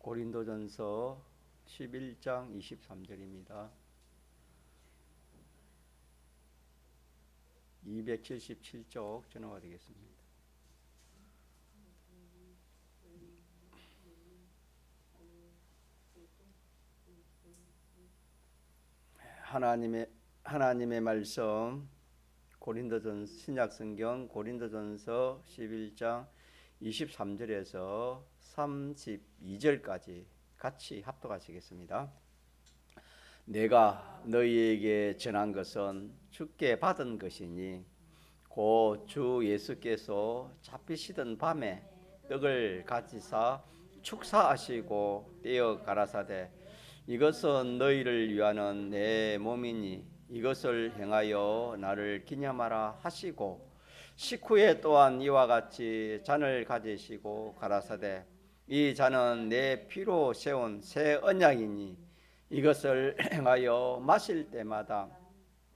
고린도전서 11장 23절입니다. 277쪽 전화가 되겠습니다. 하나님의 말씀 신약성경 고린도전서 11장 23절에서 32절까지 같이 합독하시겠습니다. 내가 너희에게 전한 것은 주께 받은 것이니 곧 주 예수께서 잡히시던 밤에 떡을 가지사 축사하시고 떼어 가라사대 이것은 너희를 위하는 내 몸이니 이것을 행하여 나를 기념하라 하시고 식후에 또한 이와 같이 잔을 가지시고 가라사대 이 잔은 내 피로 세운 새 언약이니 이것을 행하여 마실 때마다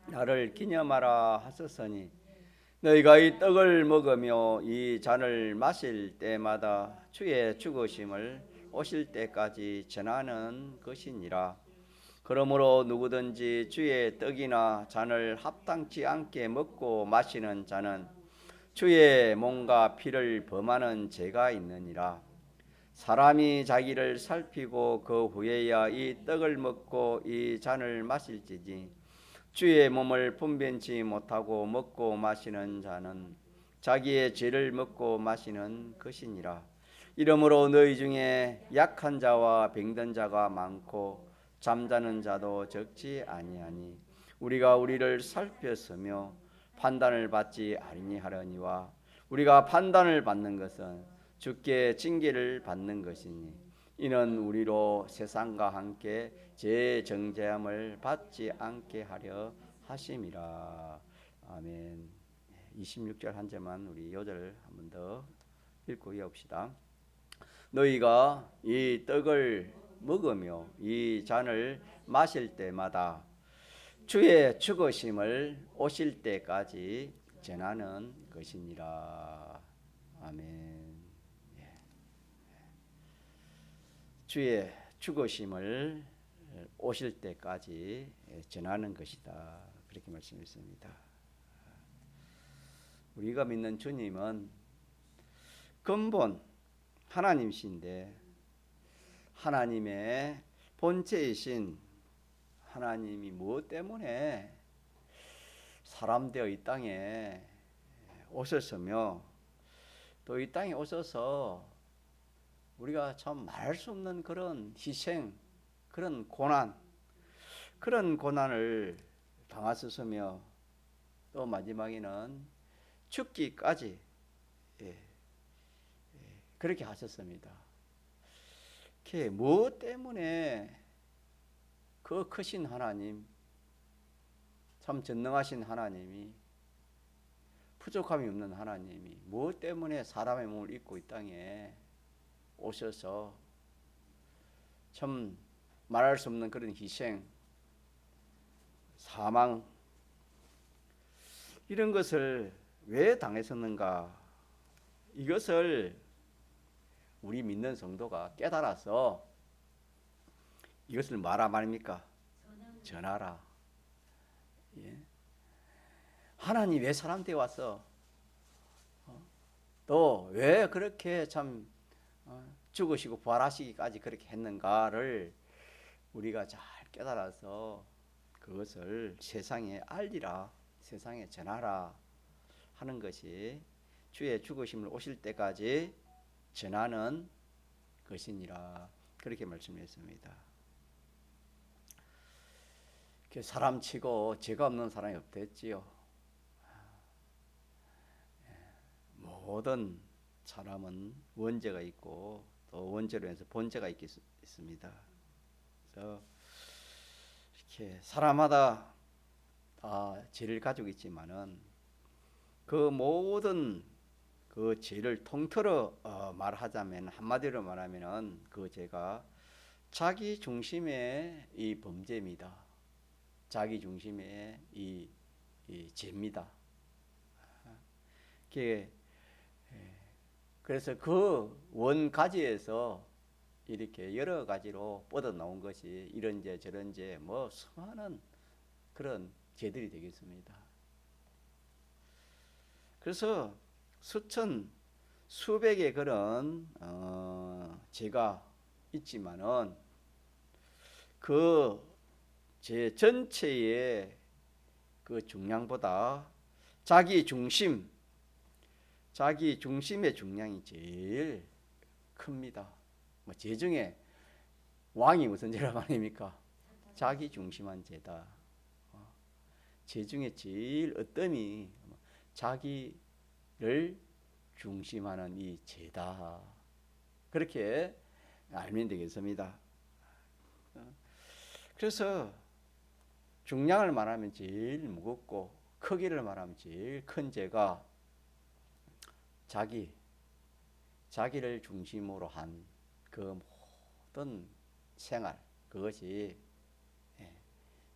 나를 기념하라 하셨으니 너희가 이 떡을 먹으며 이 잔을 마실 때마다 주의 죽으심을 오실 때까지 전하는 것이니라. 그러므로 누구든지 주의 떡이나 잔을 합당치 않게 먹고 마시는 자는 주의 몸과 피를 범하는 죄가 있느니라. 사람이 자기를 살피고 그 후에야 이 떡을 먹고 이 잔을 마실지니 주의 몸을 분별치 못하고 먹고 마시는 자는 자기의 죄를 먹고 마시는 것이니라. 이러므로 너희 중에 약한 자와 병든 자가 많고 잠자는 자도 적지 아니하니 우리가 우리를 살폈으며 판단을 받지 아니하려니와 우리가 판단을 받는 것은 주께 징계를 받는 것이니 이는 우리로 세상과 함께 재정죄함을 받지 않게 하려 하심이라. 아멘. 26절 한 절만 우리 요절 한 번 더 읽고 이어봅시다. 너희가 이 떡을 먹으며 이 잔을 마실 때마다 주의 죽으심을 오실 때까지 전하는 것이니라. 아멘. 주의 죽으심을 오실 때까지 전하는 것이다. 그렇게 말씀했습니다. 우리가 믿는 주님은 근본 하나님이신데 하나님의 본체이신 하나님이 무엇 때문에 사람 되어 이 땅에 오셨으며 또 이 땅에 오셔서 우리가 참 말할 수 없는 그런 희생, 그런 고난을 당하셨으며 또 마지막에는 죽기까지 그렇게 하셨습니다. 그게 무엇 때문에 그 크신 하나님, 참 전능하신 하나님이 부족함이 없는 하나님이 무엇 때문에 사람의 몸을 입고 이 땅에 오셔서 참 말할 수 없는 그런 희생, 사망 이런 것을 왜 당했었는가? 이것을 우리 믿는 성도가 깨달아서 이것을 뭐라 말입니까? 전하라. 예. 하나님 왜 사람 되어 왔어? 또 왜 그렇게 참 죽으시고 부활하시기까지 그렇게 했는가를 우리가 잘 깨달아서 그것을 세상에 알리라, 세상에 전하라 하는 것이 주의 죽으심을 오실 때까지 전하는 것이니라. 그렇게 말씀했습니다. 사람치고 죄가 없는 사람이 없댔지요. 모든 사람은 원죄가 있고 또 원죄로 해서 본죄가 있습니다. 그래서 이렇게 사람마다 다 죄를 가지고 있지만은 그 모든 그 죄를 통틀어 말하자면 한마디로 말하면은 그 죄가 자기 중심의 이 범죄입니다. 자기 중심의 이 죄입니다. 그래서 그 원가지에서 이렇게 여러 가지로 뻗어 나온 것이 이런제 저런제 뭐 수많은 그런 제들이 되겠습니다. 그래서 수천 수백의 그런 제가 있지만은 그 제 전체의 그 중량보다 자기 중심의 중량이 제일 큽니다. 뭐 제중에 왕이 무슨 제라고 아닙니까? 자기 중심한 제다. 제중에 제일 어떠니 자기를 중심하는 이 제다. 그렇게 알면 되겠습니다. 그래서 중량을 말하면 제일 무겁고 크기를 말하면 제일 큰 제가 자기를 중심으로 한 그 모든 생활, 그것이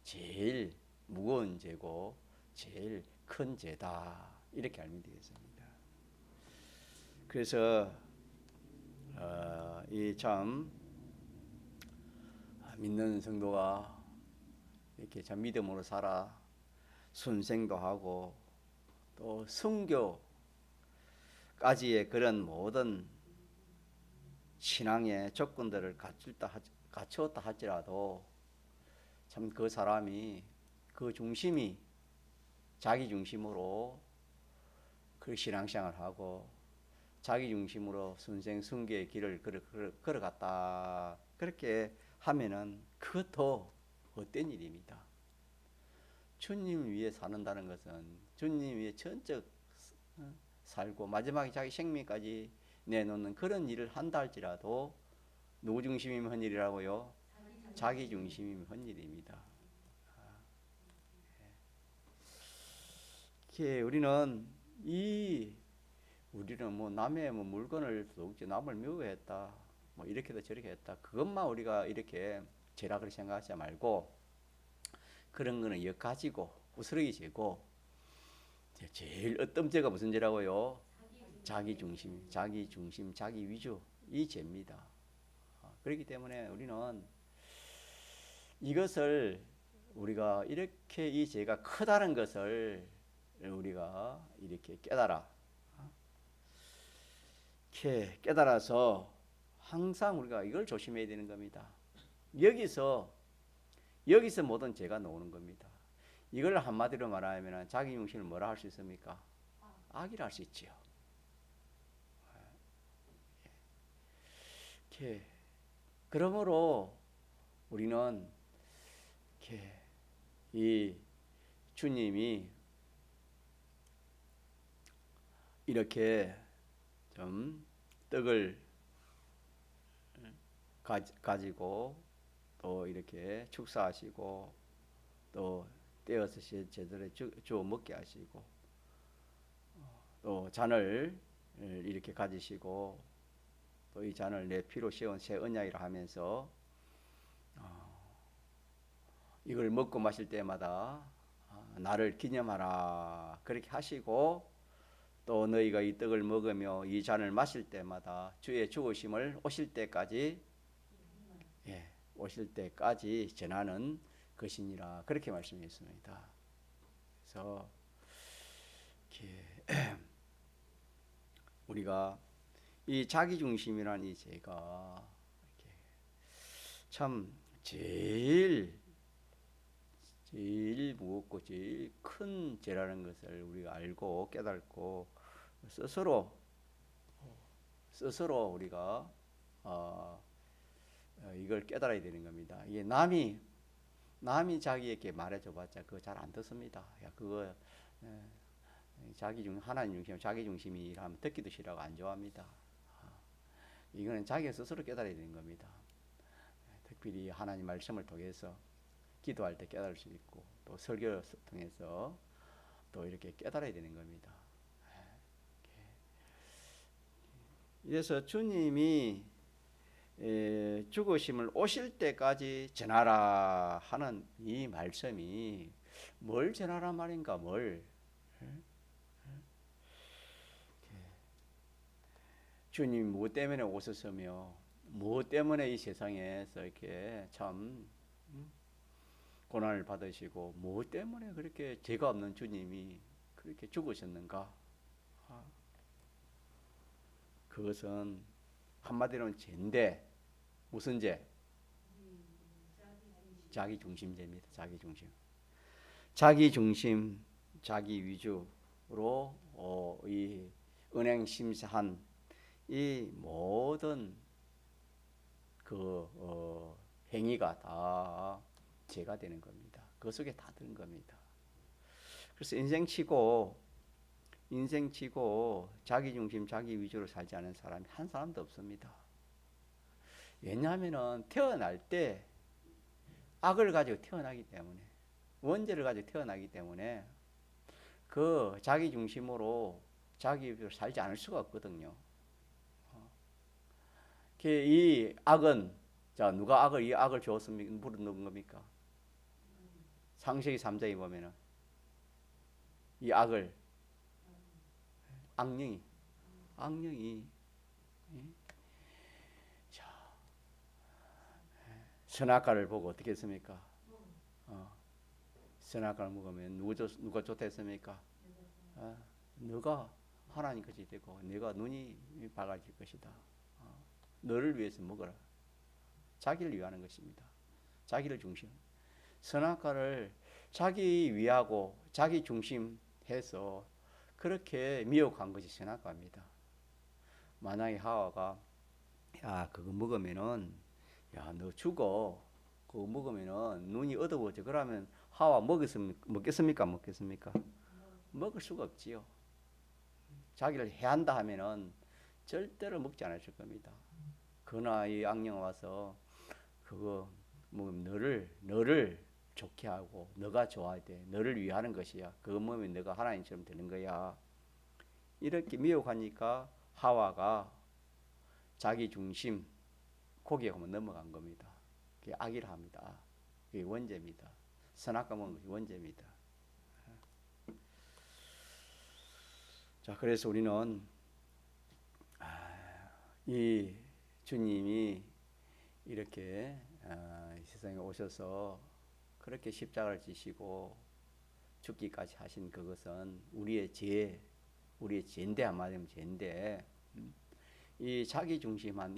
제일 무거운 죄고 제일 큰 죄다, 이렇게 알면 되겠습니다. 그래서 이 참 믿는 성도가 이렇게 참 믿음으로 살아 순생도 하고 또 성교까지의 그런 모든 신앙의 조건들을 갖추었다 할지라도 참 그 사람이 그 중심이 자기 중심으로 그 신앙생활을 하고 자기 중심으로 순생 순교의 길을 걸어갔다, 그렇게 하면은 그것도 헛된 일입니다. 주님 위해 사는다는 것은 주님 위해 전적 살고 마지막에 자기 생명까지 내놓는 그런 일을 한다 할지라도 누구 중심이면 한 일이라고요? 자기 중심이면 한 일입니다. 우리는 뭐 남의 뭐 물건을 남을 미워했다, 뭐 이렇게도 저렇게 했다, 그것만 우리가 이렇게 죄락을 생각하지 말고 그런 거는 엿가지고 우스러기 죄고, 제일 어떤 죄가 무슨 죄라고요? 자기 중심, 자기 위주, 이 죄입니다. 그렇기 때문에 우리는 이것을 우리가 이렇게 이 죄가 크다는 것을 우리가 이렇게 깨달아서 항상 우리가 이걸 조심해야 되는 겁니다. 여기서 모든 죄가 나오는 겁니다. 이걸 한마디로 말하면 자기 중심을 뭐라 할 수 있습니까? 악이라 할 수 있지요. 그러므로 우리는 이 주님이 이렇게 좀 떡을 가지고 또 이렇게 축사하시고 또 떼어서 제대로 주어 먹게 하시고 또 잔을 이렇게 가지시고 또 이 잔을 내 피로 씌운 새 언약이라 하면서 이걸 먹고 마실 때마다 나를 기념하라, 그렇게 하시고 또 너희가 이 떡을 먹으며 이 잔을 마실 때마다 주의 죽으심을 오실 때까지 전하는 것이니라, 그렇게 말씀했습니다. 그래서 우리가 이 자기중심이라는 이 죄가 참 제일 무겁고 제일 큰 죄라는 것을 우리가 알고 깨닫고 스스로 우리가 이걸 깨달아야 되는 겁니다. 이게 남이 자기에게 말해줘봤자 그거 잘 안 듣습니다. 야, 그거 하나님 중심, 자기 중심이라면 듣기도 싫어하고 안 좋아합니다. 이거는 자기가 스스로 깨달아야 되는 겁니다. 특별히 하나님 말씀을 통해서 기도할 때 깨달을 수 있고 또 설교를 통해서 또 이렇게 깨달아야 되는 겁니다. 그래서 주님이 죽으심을 오실 때까지 전하라 하는 이 말씀이 뭘 전하란 말인가? 주님이 무엇 때문에 오셨으며 뭐 때문에 이 세상에서 이렇게 참 고난을 받으시고 뭐 때문에 그렇게 죄가 없는 주님이 그렇게 죽으셨는가? 아, 그것은 한마디로는 죄인데 무슨 죄? 자기 중심죄입니다. 자기 중심. 자기 중심, 자기 위주로 이 은행 심사한 이 모든 그 행위가 다 죄가 되는 겁니다. 그 속에 다 드는 겁니다. 그래서 인생치고 자기 중심, 자기 위주로 살지 않은 사람이 한 사람도 없습니다. 왜냐하면은 태어날 때 악을 가지고 태어나기 때문에, 원죄를 가지고 태어나기 때문에 그 자기 중심으로 자기 위주로 살지 않을 수가 없거든요. 이 악은 자 누가 이 악을 주었습니까? 물은 겁니까? 창세기 3장에 보면은 이 악을 악령이 자, 선악과를 보고 어떻게 했습니까? 선악과를 먹으면 누가 좋다 했습니까? 너가 하나님 것이 되고 내가 눈이 밝아질 것이다. 너를 위해서 먹어라. 자기를 위하는 것입니다. 자기를 중심. 선악과를 자기 위하고 자기 중심해서 그렇게 미혹한 것이 선악과입니다. 만약에 하와가 야 그거 먹으면은 야 너 죽어. 그거 먹으면은 눈이 어두워져. 그러면 하와 먹겠습니까? 안 먹겠습니까? 먹을 수가 없지요. 자기를 해한다 하면은 절대로 먹지 않으실 겁니다. 그러나 이 악령 와서 그거 먹으면 너를 좋게 하고 너가 좋아야 돼. 너를 위하는 것이야. 그거 먹으면 너가 하나님처럼 되는 거야. 이렇게 미혹하니까 하와가 자기 중심 거기에 가면 넘어간 겁니다. 그게 악이라 합니다. 그게 원죄입니다. 선악과 먹는 것이 원죄입니다. 자, 그래서 우리는 이 주님이 이렇게 이 세상에 오셔서 그렇게 십자가를 지시고 죽기까지 하신 그것은 우리의 죄인데 한마디면 죄인데 이 자기 중심한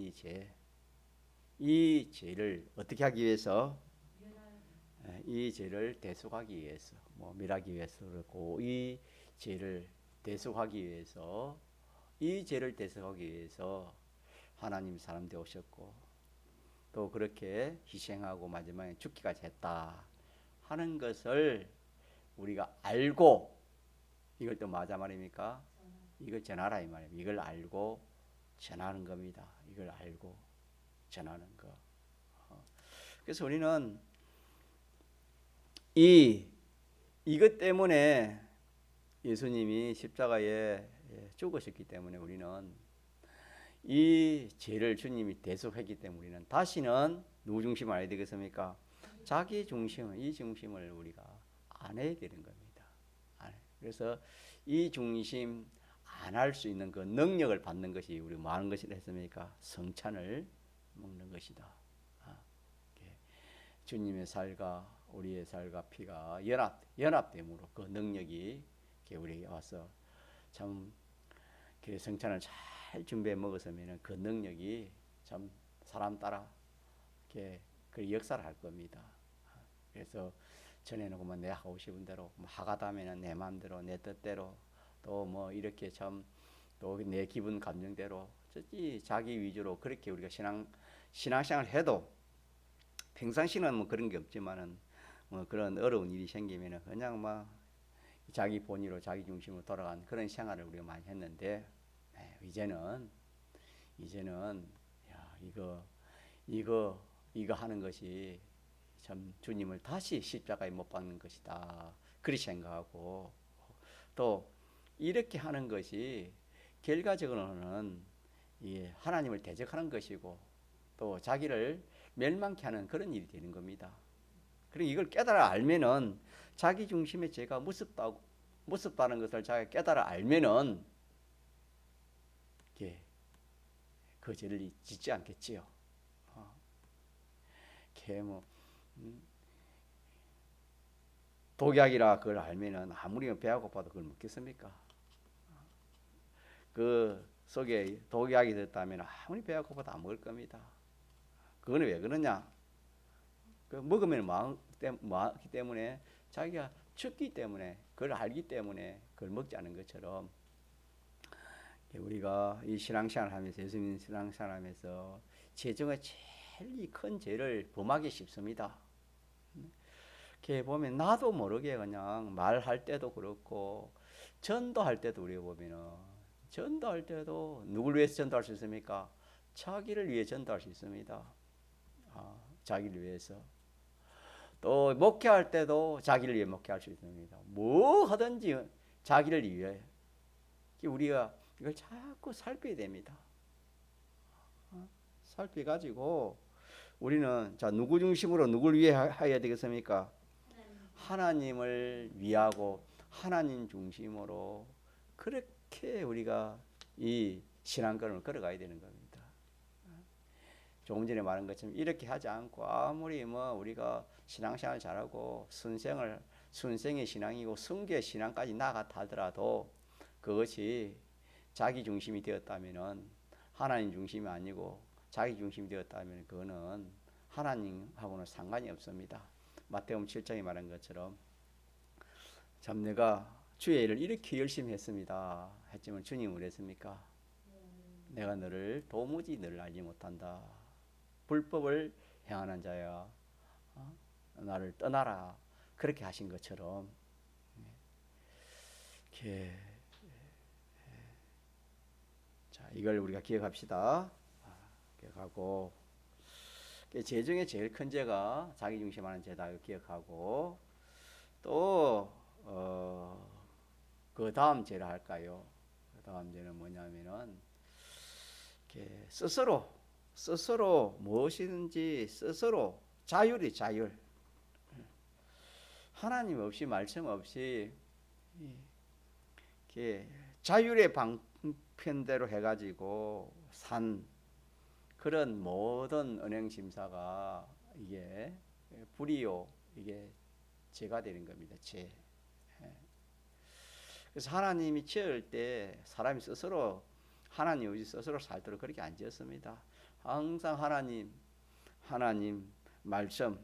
이 죄를 어떻게 하기 위해서 이 죄를 대속하기 위해서 멸하기 위해서 그렇고 이 죄를 대속하기 위해서 하나님 사람 되오셨고 또 그렇게 희생하고 마지막에 죽기까지 했다 하는 것을 우리가 알고 이걸 또 맞아 말입니까? 이걸 전하라 이 말입니다. 이걸 알고 전하는 겁니다. 이걸 알고 전하는 거. 그래서 우리는 이것 때문에 예수님이 십자가에 죽으셨기 때문에 우리는 이 죄를 주님이 대속했기 때문에 우리는 다시는 누구 중심 안 해야 되겠습니까? 자기 중심, 이 중심을 우리가 안 해야 되는 겁니다. 그래서 이 중심 안 할 수 있는 그 능력을 받는 것이 우리 뭐 하는 것이라 했습니까? 성찬을 먹는 것이다. 주님의 살과 우리의 살과 피가 연합됨으로 그 능력이 우리에게 와서 참 성찬을 잘 준비해 먹었으면 그 능력이 참 사람 따라 그 역사를 할 겁니다. 그래서 전에는 뭐 내가 하고 싶은 대로 하가다면은 내 마음대로 내 뜻대로 또 뭐 이렇게 참 또 내 기분 감정대로 자기 위주로 그렇게 우리가 신앙생활을 해도 평상시는 뭐 그런 게 없지만은 뭐 그런 어려운 일이 생기면은 그냥 막 자기 본의로 자기 중심으로 돌아간 그런 생활을 우리가 많이 했는데 이제는 야 이거 하는 것이 참 주님을 다시 십자가에 못 박는 것이다. 그렇게 생각하고 또 이렇게 하는 것이 결과적으로는 하나님을 대적하는 것이고 또 자기를 멸망케 하는 그런 일이 되는 겁니다. 그리고 이걸 깨달아 알면은 자기 중심의 죄가 무섭다는 것을 자기가 깨달아 알면은 그 죄를 짓지 않겠지요. 이렇게 뭐 독약이라 그걸 알면은 아무리 배가 고파도 그걸 먹겠습니까? 그 속에 독약이 들었다면 아무리 배가 고파도 안 먹을 겁니다. 그거는 왜 그러냐? 그 먹으면 뭐하기 때문에 자기가 죽기 때문에 그걸 알기 때문에 그걸 먹지 않은 것처럼 우리가 이 신앙생활 하면서 예수님 신앙생활 하면서 죄 중에 제일 큰 죄를 범하기 쉽습니다. 이렇게 보면 나도 모르게 그냥 말할 때도 그렇고 전도할 때도 우리가 보면은 전도할 때도 누굴 위해서 전도할 수 있습니까? 자기를 위해 전도할 수 있습니다. 자기를 위해서. 또 목회할 때도 자기를 위해 목회할 수 있습니다. 뭐 하든지 자기를 위해. 우리가 이걸 자꾸 살펴야 됩니다. 살펴가지고 우리는 자 누구 중심으로 누굴 위해 해야 되겠습니까? 하나님을 위하고 하나님 중심으로 그렇게 우리가 이 신앙걸음을 걸어가야 되는 겁니다. 조금 전에 말한 것처럼 이렇게 하지 않고 아무리 뭐 우리가 신앙생활 잘하고 순생의 신앙이고 성교의 신앙까지 나아갔다 하더라도 그것이 자기 중심이 되었다면은 하나님 중심이 아니고 자기 중심이 되었다면 그거는 하나님하고는 상관이 없습니다. 마태복음 7장에 말한 것처럼 참 내가 주의 일을 이렇게 열심히 했습니다. 했지만 주님은 그랬습니까? 내가 도무지 너를 알지 못한다. 불법을 행하는 자야. 나를 떠나라. 그렇게 하신 것처럼 이렇게 자 이걸 우리가 기억합시다. 기억하고 죄 중에 제일 큰 죄가 자기 중심하는 죄다. 기억하고 또 그 다음 죄를 할까요? 그 다음 죄는 뭐냐면은 이렇게 스스로 무엇이든지 스스로 자율. 하나님 없이 말씀 없이 이렇게 자율의 방편대로 해가지고 산 그런 모든 은행 심사가 이게 불이요 이게 죄가 되는 겁니다. 죄. 그래서 하나님이 지을 때 사람이 스스로 하나님 없이 스스로 살도록 그렇게 안 지었습니다. 항상 하나님 말씀,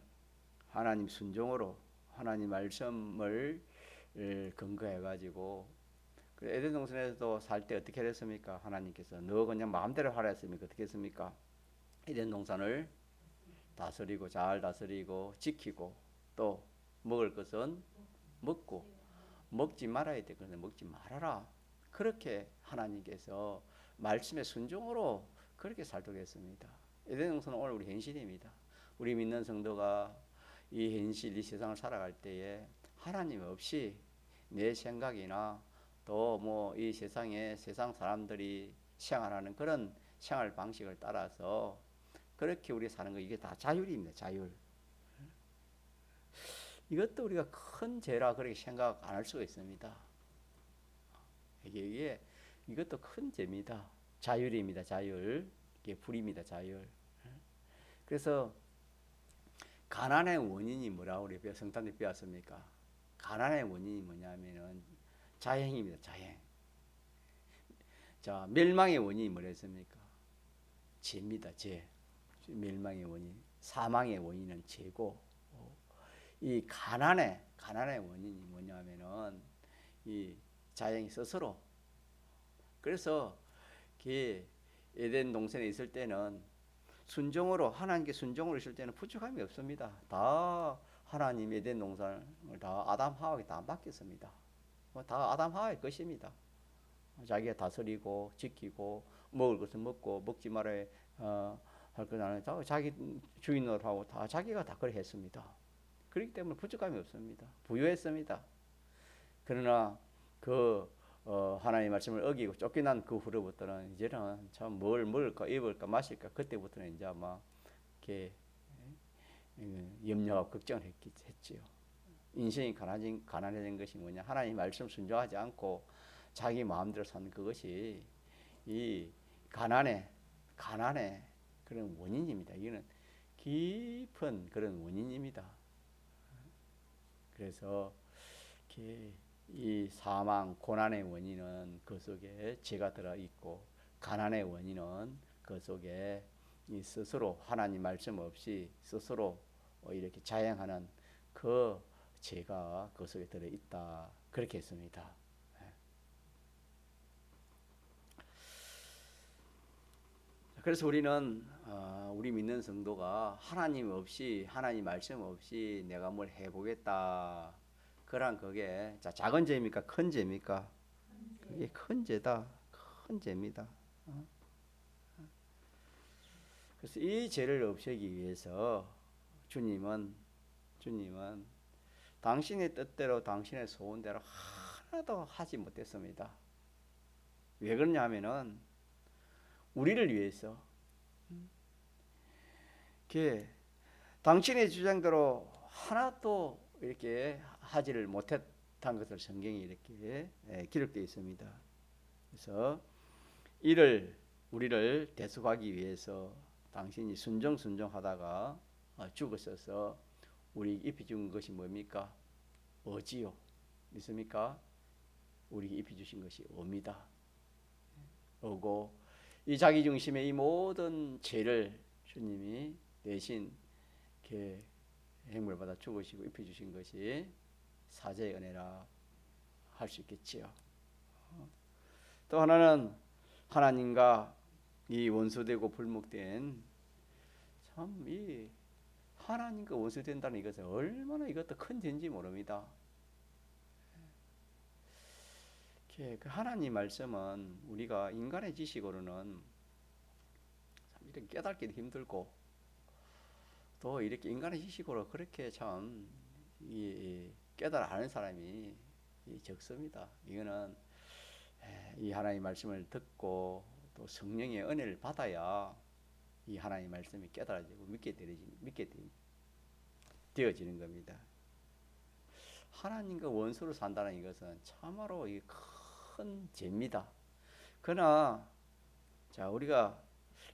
하나님 순종으로 하나님 말씀을 근거해가지고 에덴 동산에서도 살 때 어떻게 했습니까? 하나님께서 너 그냥 마음대로 하라 했습니까? 어떻게 했습니까? 에덴 동산을 다스리고 잘 다스리고 지키고 또 먹을 것은 먹고 먹지 말아야 될 것은 먹지 말아라. 그렇게 하나님께서 말씀의 순종으로 그렇게 살도록 했습니다. 에덴 동산은 오늘 우리 현실입니다. 우리 믿는 성도가 이 현실 이 세상을 살아갈 때에 하나님 없이 내 생각이나 또 뭐 이 세상에 세상 사람들이 생활하는 그런 생활 방식을 따라서 그렇게 우리 사는 거 이게 다 자율입니다. 자율. 이것도 우리가 큰 죄라 그렇게 생각 안 할 수가 있습니다. 이것도 큰 죄입니다. 자율입니다. 자율. 이게 불입니다. 자율. 그래서 가난의 원인이 뭐라고 우리 성탄에 배웠습니까? 가난의 원인이 뭐냐면은 자행입니다. 자행. 자, 멸망의 원인이 뭐랬습니까? 죄입니다. 죄. 멸망의 원인. 사망의 원인은 죄고 이 가난의 원인이 뭐냐면은 이 자행이 스스로. 그래서 에덴 동산에 있을 때는 순종으로 하나님께 순종으로 있을 때는 부족함이 없습니다. 다 하나님 에덴 동산을 다 아담 하와에게 다 맡겼습니다. 다 아담 하와의 것입니다. 자기가 다스리고 지키고 먹을 것은 먹고 먹지 말아야 할 것은 자기 주인으로 하고 다 자기가 다 그렇게 했습니다. 그렇기 때문에 부족함이 없습니다. 부유했습니다. 그러나 하나님의 말씀을 어기고 쫓겨난 그 후로부터는 이제는 참 뭘 먹을까 입을까 마실까 그때부터는 이제 막 이렇게 염려하고 걱정을 했지요. 인생이 가난해진 것이 뭐냐? 하나님 말씀 순종하지 않고 자기 마음대로 사는 그것이 이 가난의 그런 원인입니다. 이거는 깊은 그런 원인입니다. 그래서 이 사망, 고난의 원인은 그 속에 죄가 들어 있고, 가난의 원인은 그 속에 이 스스로 하나님 말씀 없이 스스로 이렇게 자행하는 그 죄가 그 속에 들어 있다. 그렇게 했습니다. 그래서 우리는 우리 믿는 성도가 하나님 없이, 하나님 말씀 없이 내가 뭘 해보겠다. 그런 그게 작은 죄입니까? 큰 죄입니까? 그게 큰 죄다. 큰 죄입니다. 그래서 이 죄를 없애기 위해서 주님은 당신의 뜻대로 당신의 소원대로 하나도 하지 못했습니다. 왜 그러냐 하면은 우리를 위해서 당신의 주장대로 하나도 이렇게 하지를 못했다는 것을 성경이 이렇게 기록되어 있습니다. 그래서 우리를 대속하기 위해서 당신이 순종하다가 죽었어서 우리 입히 준 것이 뭡니까? 어지요. 믿습니까? 우리 입히 주신 것이 어입니다. 어고 이 자기 중심의 이 모든 죄를 주님이 대신 이렇게 행물 받아 죽으시고 입혀 주신 것이 사죄의 은혜라 할 수 있겠지요. 또 하나는 하나님과 이 원수되고 불목된 참 이 하나님과 원수된다는 이것은 얼마나 이것도 큰 죄인지 모릅니다. 그 하나님 말씀은 우리가 인간의 지식으로는 참 이렇게 깨닫기도 힘들고 또 이렇게 인간의 지식으로 그렇게 참 깨달아 아는 사람이 적습니다. 이거는 이 하나님 말씀을 듣고 또 성령의 은혜를 받아야 이 하나님 말씀이 깨달아지고 믿게 되어지는 겁니다. 하나님과 원수로 산다는 이것은 참으로 큰 죄입니다. 그러나 자 우리가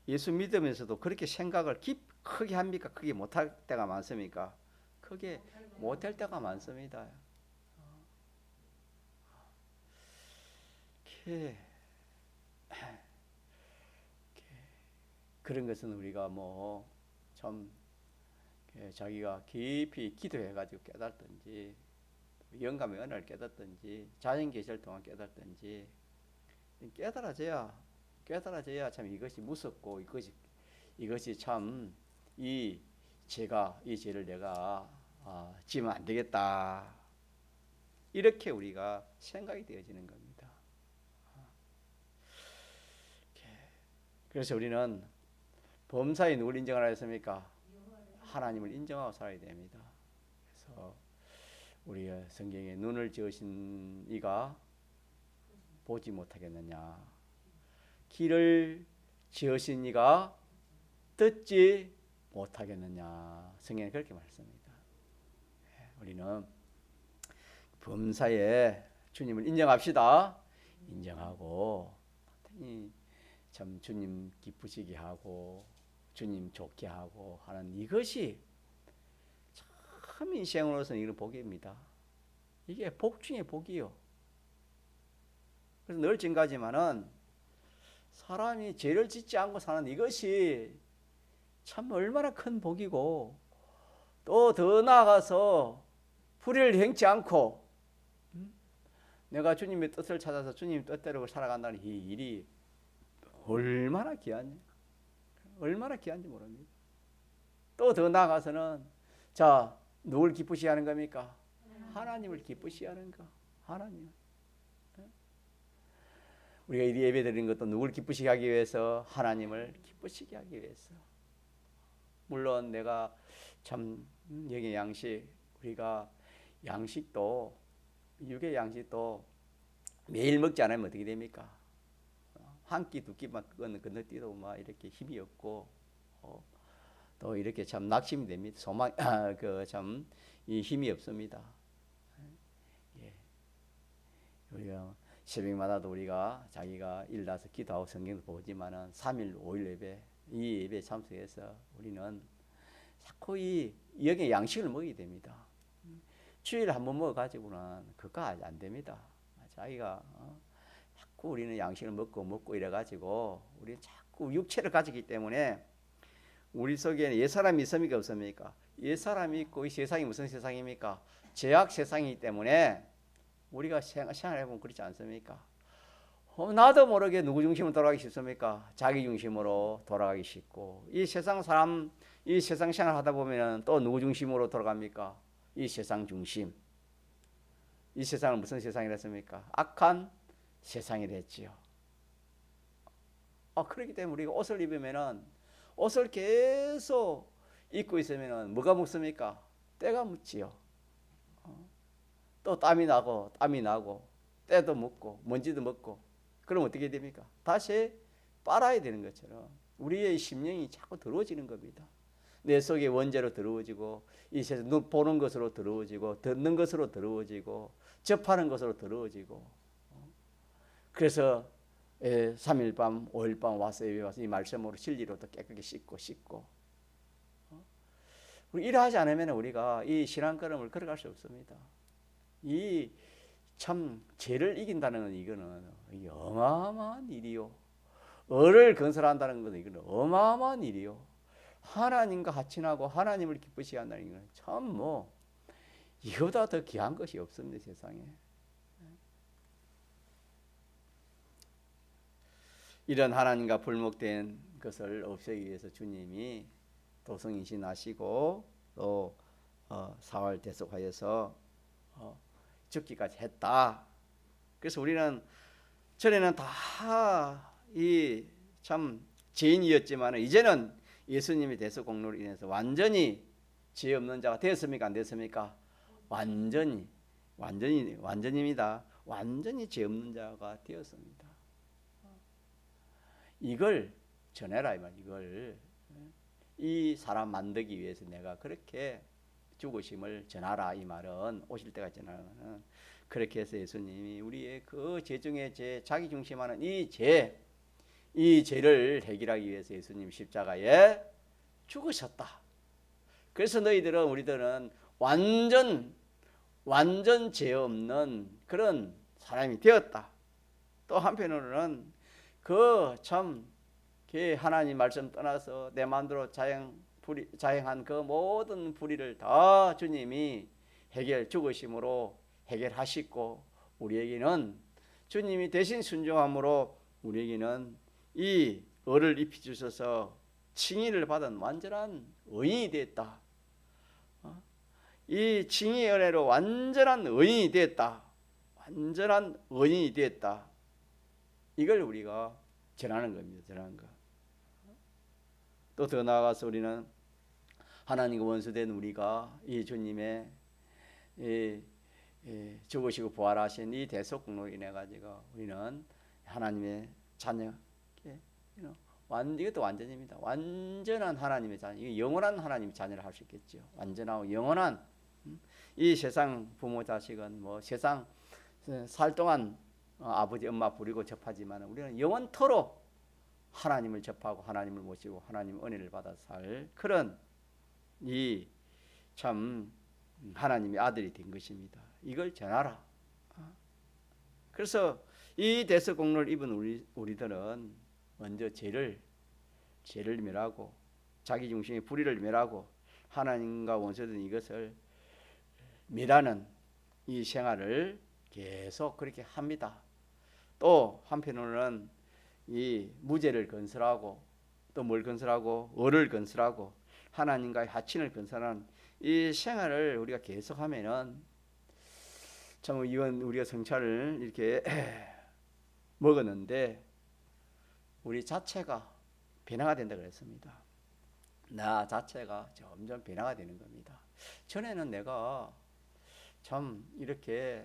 예수 믿으면서도 그렇게 생각을 크게 합니까? 크게 못할 때가 많습니까? 크게 못할 때가 많습니다. 그런 것은 우리가 좀 자기가 깊이 기도해가지고 깨닫든지 영감의 은혜를 깨닫든지 자연계시를 통한 깨닫든지 깨달아져야 참 이것이 무섭고 이것이 참 이 죄를 내가 지으면 안 되겠다 이렇게 우리가 생각이 되어지는 겁니다. 그래서 우리는 범사에 누굴 인정하라 했습니까? 하나님을 인정하고 살아야 됩니다. 그래서 우리가 성경에 눈을 지으신 이가 보지 못하겠느냐, 귀를 지으신 이가 듣지 못하겠느냐, 성경에 그렇게 말씀합니다. 우리는 범사에 주님을 인정합시다. 인정하고 참 주님 기쁘시게 하고 주님 좋게 하고 하는 이것이 참 인생으로서는 이런 복입니다. 이게 복 중에 복이요. 그래서 늘 증가하지만은 사람이 죄를 짓지 않고 사는 이것이 참 얼마나 큰 복이고 또 더 나아가서 불의를 행치 않고 내가 주님의 뜻을 찾아서 주님 뜻대로 살아간다는 이 일이 얼마나 귀한지 모릅니다. 또 더 나아가서는 자 누굴 기쁘시게 하는 겁니까? 하나님을 기쁘시게 하는 거. 하나님. 우리가 이 예배 드리는 것도 누굴 기쁘시게 하기 위해서? 하나님을 기쁘시게 하기 위해서. 물론 내가 참 여기 양식 우리가 양식도 육의 양식도 매일 먹지 않으면 어떻게 됩니까? 한 끼 두 끼만 건너뛰도 막 이렇게 힘이 없고 또 이렇게 참 낙심이 됩니다. 참 이 힘이 없습니다. 예. 우리가 새벽마다도 우리가 자기가 일나서 기도하고 성경도 보지만은 3일 5일 예배 이 예배에 참석해서 우리는 자꾸 이 영의 양식을 먹이게 됩니다. 주일에 한 번 먹어가지고는 그거 안 됩니다. 자기가 자꾸 우리는 양식을 먹고 이래가지고 우리 자꾸 육체를 가지기 때문에 우리 속에는 옛사람이 있습니까 없습니까? 옛사람이 있고 이 세상이 무슨 세상입니까? 죄악 세상이기 때문에 우리가 생활해보면 그렇지 않습니까? 나도 모르게 누구 중심으로 돌아가기 쉽습니까? 자기 중심으로 돌아가기 쉽고 이 세상 사람 이 세상 생활 하다 보면 또 누구 중심으로 돌아갑니까? 이 세상 중심. 이 세상은 무슨 세상이랬습니까? 악한 세상이 됐지요. 그렇기 때문에 우리가 옷을 입으면은 옷을 계속 입고 있으면은 뭐가 묻습니까? 때가 묻지요. 또 땀이 나고 때도 묻고 먼지도 묻고 그럼 어떻게 됩니까? 다시 빨아야 되는 것처럼 우리의 심령이 자꾸 더러워지는 겁니다. 내 속에 원죄로 더러워지고 이 세상 눈 보는 것으로 더러워지고 듣는 것으로 더러워지고 접하는 것으로 더러워지고 그래서 3일 밤 5일 밤 와서 이 말씀으로 진리로도 깨끗이 씻고 이러하지 않으면 우리가 이 신앙걸음을 걸어갈 수 없습니다. 이 참 죄를 이긴다는 건 이거는 어마어마한 일이요. 을을 건설한다는 것은 이거는 어마어마한 일이요. 하나님과 하친하고 하나님을 기쁘시게 한다는 것은 참 이거보다 더 귀한 것이 없습니다, 세상에. 이런 하나님과 불목된 것을 없애기 위해서 주님이 도성인신하시고 또 사활 대속하여서 죽기까지 했다. 그래서 우리는 전에는 다 이 참 죄인이었지만 이제는 예수님의 대속 공로로 인해서 완전히 죄 없는 자가 되었습니까? 안 되었습니까? 완전입니다. 완전히 죄 없는 자가 되었습니다. 이걸 전해라 이 말. 이걸 이 사람 만들기 위해서 내가 그렇게 죽으심을 전하라 이 말은 오실 때가 전하는 그렇게 해서 예수님이 우리의 그 죄 중에 죄 자기 중심하는 이 죄를 해결하기 위해서 예수님 십자가에 죽으셨다. 그래서 우리들은 완전 죄 없는 그런 사람이 되었다. 또 한편으로는 그 참 하나님 말씀 떠나서 내 마음대로 자행한 그 모든 불의를 다 주님이 죽으심으로 해결하시고 우리에게는 주님이 대신 순종함으로 우리에게는 이 을을 입혀주셔서 칭의를 받은 완전한 의인이 됐다. 이 칭의의 은혜로 완전한 의인이 됐다. 완전한 의인이 됐다. 이걸 우리가 전하는 겁니다. 전하는 거. 또 더 나아가서 우리는 하나님과 원수된 우리가 이 주님의 죽으시고 부활하신 이 대속 공로로 인해 가지고 우리는 하나님의 자녀, 이것도 완전입니다. 완전한 하나님의 자녀, 영원한 하나님의 자녀를 할 수 있겠죠. 완전하고 영원한 이 세상 부모 자식은 세상 살 동안 아버지 엄마 부리고 접하지만 우리는 영원토록 하나님을 접하고 하나님을 모시고 하나님 은혜를 받아 살 그런 이 참 하나님의 아들이 된 것입니다. 이걸 전하라. 그래서 이 대속 공로를 입은 우리들은 먼저 죄를 멸하고 자기 중심의 불의를 멸하고 하나님과 원수된 이것을 멸하는 이 생활을 계속 그렇게 합니다. 또 한편으로는 이 무죄를 건설하고 또 뭘 건설하고 을을 건설하고 하나님과의 하친을 건설하는 이 생활을 우리가 계속하면은 참 이건 우리가 성찰을 이렇게 먹었는데 우리 자체가 변화가 된다 그랬습니다. 나 자체가 점점 변화가 되는 겁니다. 전에는 내가 참 이렇게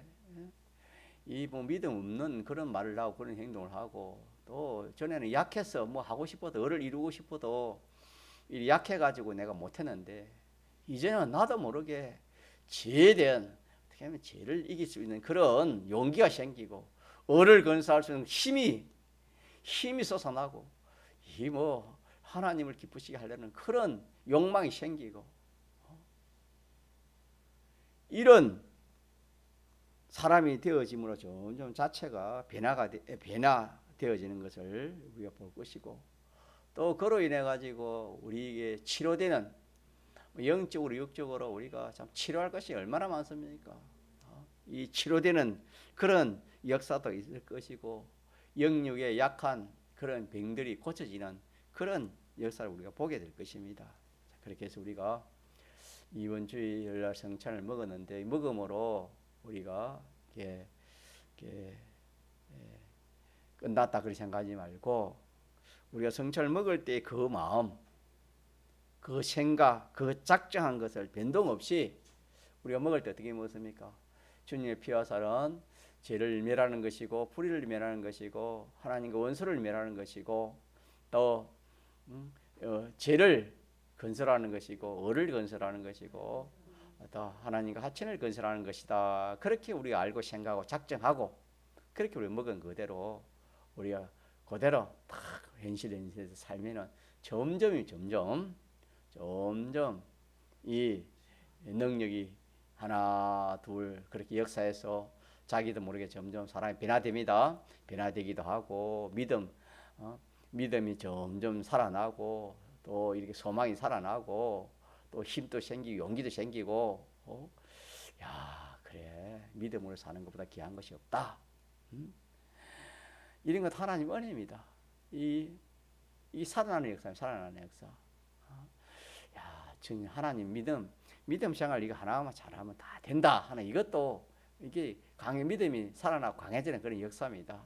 이 믿음 없는 그런 말을 하고 그런 행동을 하고 또 전에는 약해서 하고 싶어도 을을 이루고 싶어도 약해가지고 내가 못했는데 이제는 나도 모르게 죄에 대한 어떻게 하면 죄를 이길 수 있는 그런 용기가 생기고 을을 건설할 수 있는 힘이 솟아나고 하나님을 기쁘시게 하려는 그런 욕망이 생기고 이런 사람이 되어짐으로 점점 자체가 변화되어지는 것을 우리가 볼 것이고 또 그로 인해 가지고 우리에게 치료되는 영적으로 육적으로 우리가 참 치료할 것이 얼마나 많습니까? 이 치료되는 그런 역사도 있을 것이고 영육에 약한 그런 병들이 고쳐지는 그런 역사를 우리가 보게 될 것입니다. 그렇게 해서 우리가 이번 주일날 성찬을 먹었는데 먹음으로 우리가 끝났다 그렇게 생각하지 말고 우리가 성찬을 먹을 때 그 마음, 그 생각, 그 작정한 것을 변동 없이 우리가 먹을 때 어떻게 먹었습니까? 주님의 피와 살은 죄를 멸하는 것이고 불의를 멸하는 것이고 하나님과 원수를 멸하는 것이고 또 죄를 건설하는 것이고 의를 건설하는 것이고 또 하나님과 하천을 건설하는 것이다. 그렇게 우리가 알고 생각하고 작정하고 그렇게 우리가 먹은 그대로 우리가 그대로 딱 현실에서 살면은 점점 이 능력이 하나 둘 그렇게 역사해서 자기도 모르게 점점 사람이 변화됩니다. 변화되기도 하고 믿음이 점점 살아나고 또 이렇게 소망이 살아나고 또 힘도 생기고 용기도 생기고 야 그래 믿음으로 사는 것보다 귀한 것이 없다. 이런 것 하나님 은혜입니다. 이 살아나는 역사, 살아나는 역사. 야, 정 하나님 믿음 생활 이거 하나만 잘하면 다 된다 하는 이것도 이게 믿음이 살아나고 강해지는 그런 역사입니다.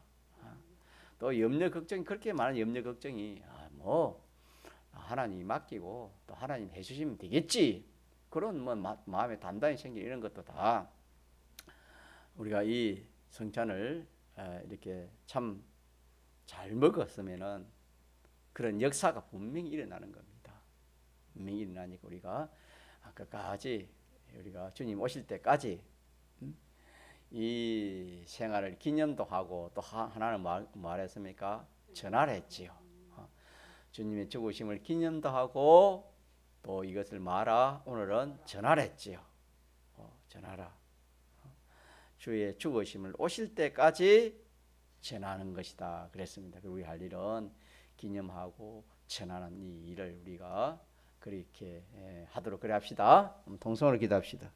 또 염려 걱정이 그렇게 많은 염려 걱정이 하나님 맡기고 또 하나님 해주시면 되겠지 그런 마음에 단단히 생기는 이런 것도 다 우리가 이 성찬을 이렇게 참 잘 먹었으면은 그런 역사가 분명히 일어나는 겁니다. 분명히 일어나니까 우리가 끝까지 우리가 주님 오실 때까지 이 생활을 기념도 하고 또 하나는 말했습니까? 전하라 했지요. 주님의 죽으심을 기념도 하고 또 이것을 말하 오늘은 전하라 했지요. 전하라. 주의 죽으심을 오실 때까지 전하는 것이다 그랬습니다. 우리 할 일은 기념하고 전하는 이 일을 우리가 그렇게 하도록 그래 합시다. 동성으로 기도합시다.